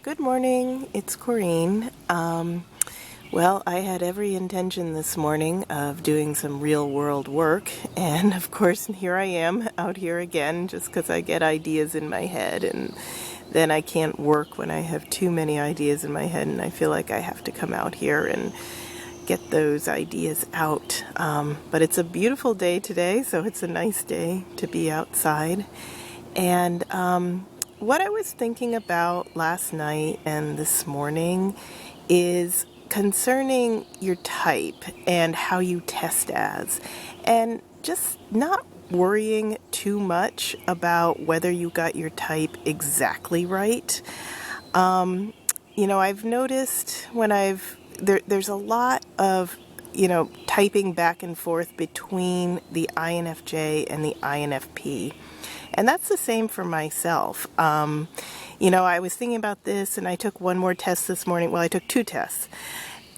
Good morning, it's Corrine. Well, I had every intention this morning of doing some real world work, and of course here I am out here again just because I get ideas in my head, and then I can't work when I have too many ideas in my head, and I feel like I have to come out here and get those ideas out. But it's a beautiful day today, so it's a nice day to be outside. And what I was thinking about last night and this morning is concerning your type and how you test as, and just not worrying too much about whether you got your type exactly right. I've noticed when there's a lot of typing back and forth between the INFJ and the INFP. And that's the same for myself. I was thinking about this, and I took one more test this morning. Well, I took two tests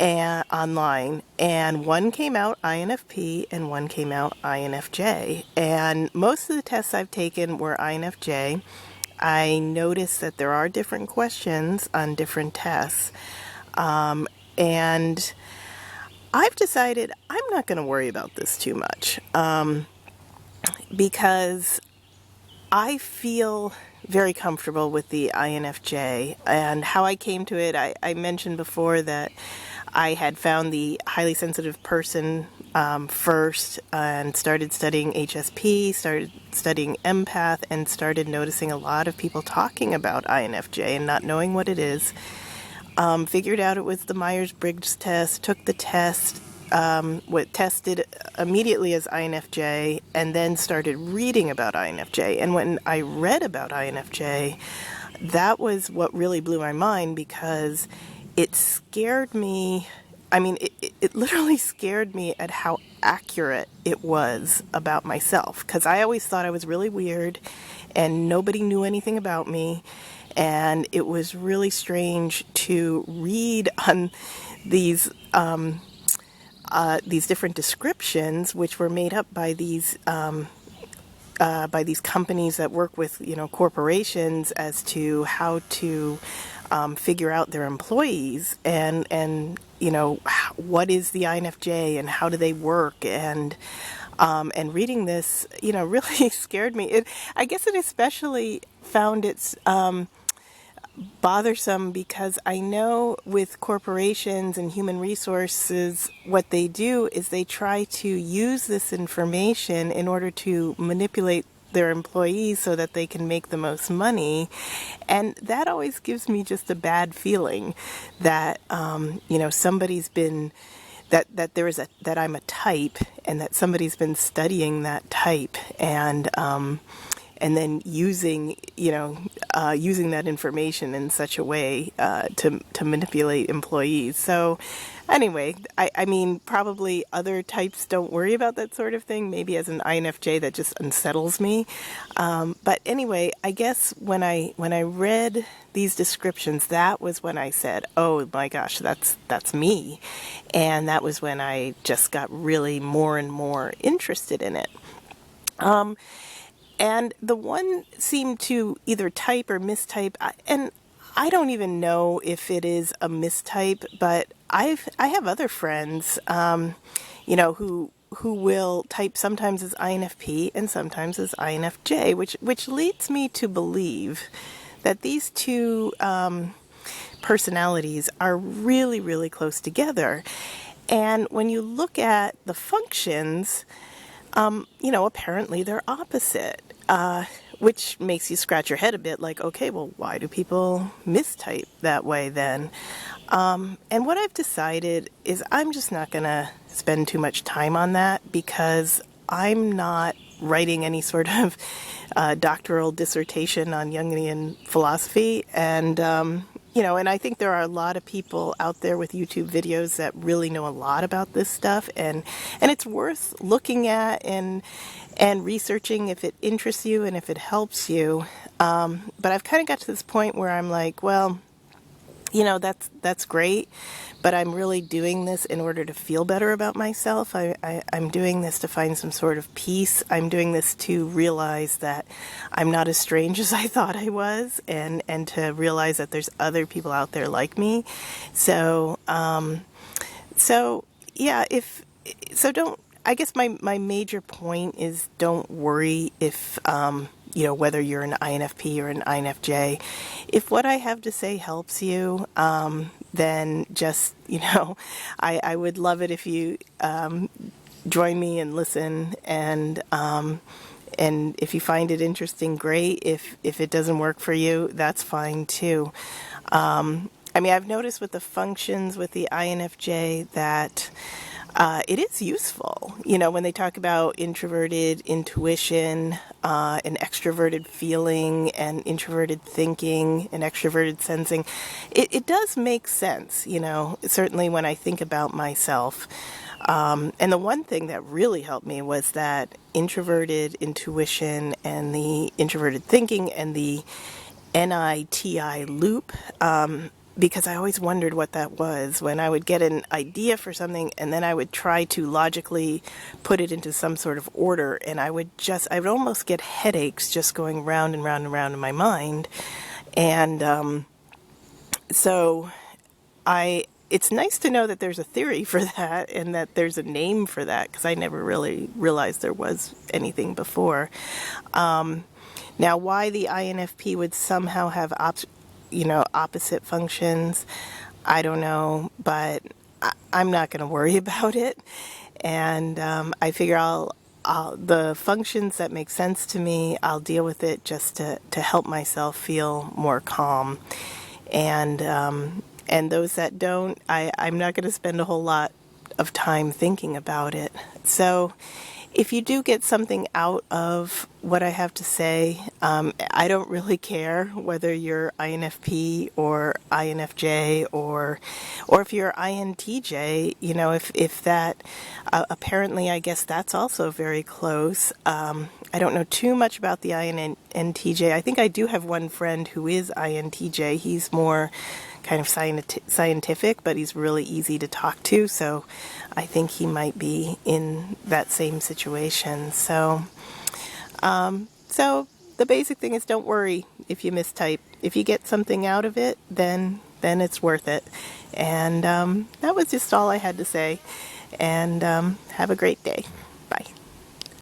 online, and one came out INFP and one came out INFJ. And most of the tests I've taken were INFJ. I noticed that there are different questions on different tests. And I've decided I'm not going to worry about this too much because I feel very comfortable with the INFJ, and how I came to it, I mentioned before that I had found the highly sensitive person first and started studying HSP, started studying empath, and started noticing a lot of people talking about INFJ and not knowing what it is. Figured out it was the Myers-Briggs test, took the test, tested immediately as INFJ, and then started reading about INFJ. And when I read about INFJ, that was what really blew my mind, because it scared me. I mean, it literally scared me at how accurate it was about myself, because I always thought I was really weird and nobody knew anything about me. And it was really strange to read on these different descriptions, which were made up by these companies that work with corporations, as to how to figure out their employees, and what is the INFJ and how do they work, and reading this really scared me. I guess it especially found its bothersome because I know with corporations and human resources, what they do is they try to use this information in order to manipulate their employees so that they can make the most money. And that always gives me just a bad feeling that somebody's been that I'm a type, and that somebody's been studying that type, and then using that information in such a way to manipulate employees. So anyway, I mean, probably other types don't worry about that sort of thing. Maybe as an INFJ, that just unsettles me. But anyway, I guess when I read these descriptions, that was when I said, "Oh my gosh, that's me," and that was when I just got really more and more interested in it. And the one seemed to either type or mistype, and I don't even know if it is a mistype, but I have other friends, who will type sometimes as INFP and sometimes as INFJ, which leads me to believe that these two personalities are really, really close together. And when you look at the functions, apparently they're opposite, which makes you scratch your head a bit, like, okay, well, why do people mistype that way then? And what I've decided is I'm just not going to spend too much time on that, because I'm not writing any sort of doctoral dissertation on Jungian philosophy, and and I think there are a lot of people out there with YouTube videos that really know a lot about this stuff, and it's worth looking at and researching if it interests you and if it helps you. But I've kind of got to this point where I'm like, well, that's great, but I'm really doing this in order to feel better about myself. I'm doing this to find some sort of peace. I'm doing this to realize that I'm not as strange as I thought I was, and to realize that there's other people out there like me. So, so yeah, don't, I guess my major point is, don't worry if, whether you're an INFP or an INFJ. If what I have to say helps you, then just, I would love it if you join me and listen. And if you find it interesting, great. If it doesn't work for you, that's fine too. I've noticed with the functions with the INFJ that it is useful, when they talk about introverted intuition, and extroverted feeling, and introverted thinking, and extroverted sensing. It does make sense, certainly when I think about myself. And the one thing that really helped me was that introverted intuition and the introverted thinking and the NITI loop, because I always wondered what that was when I would get an idea for something and then I would try to logically put it into some sort of order, and I would almost get headaches just going round and round and round in my mind. And so it's nice to know that there's a theory for that and that there's a name for that, because I never really realized there was anything before. Now, why the INFP would somehow have opposite functions, I don't know, but I'm not going to worry about it. And I figure the functions that make sense to me, I'll deal with it just to help myself feel more calm. And those that don't, I'm not going to spend a whole lot of time thinking about it. So if you do get something out of what I have to say, I don't really care whether you're INFP or INFJ or if you're INTJ. If that, apparently I guess that's also very close. I don't know too much about the INTJ. I think I do have one friend who is INTJ. He's more kind of scientific, but he's really easy to talk to, so I think he might be in that same situation. So the basic thing is, don't worry if you mistype. If you get something out of it, then it's worth it. And that was just all I had to say. And have a great day.